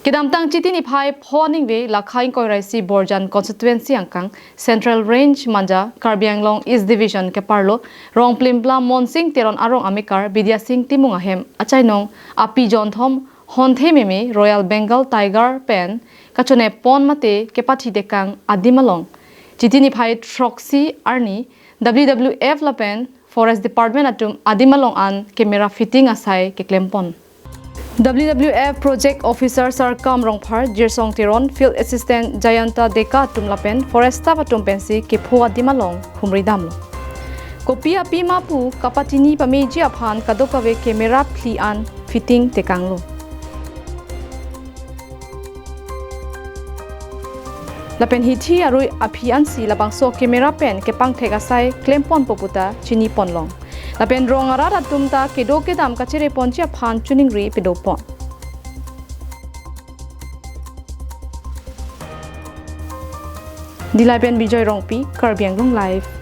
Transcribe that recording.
Kidamtang chiti ni phai phoning ve lakhaing koiraisi Borjan constituency angkang Central Range manja Karbi Anglong East Division ke parlo rong plimpla monsing teron arong amikar Bidya Singh timung ahem achainong api jonthom honthe meme Royal Bengal Tiger pen kachone pon mate kepati dekang adimalong chiti ni phai troxy arni WWF la pen Forest Department atum adimalong an camera fitting asai ke klempon WWF Project Officer Sarkam Rongphar Jirsong Tiron Field Assistant Jayanta Deka Tumlapen Foresta Patumpensi Kipua Dimalong Humri Damlo Kopia Pimapu Kapatini Pameji aphan Kadokave Camera Pli an Fitting Tekanglo Lapen Hithi Arui Apiansi Labangso Camera Pen Kepang Tegasai Klempon Poputa Chini Ponlong Lapen rongara tumta kedo kedam kachere poncha phan chuning ri pedopon Dilapen Bijoy Rongpi Karbi Anglong Live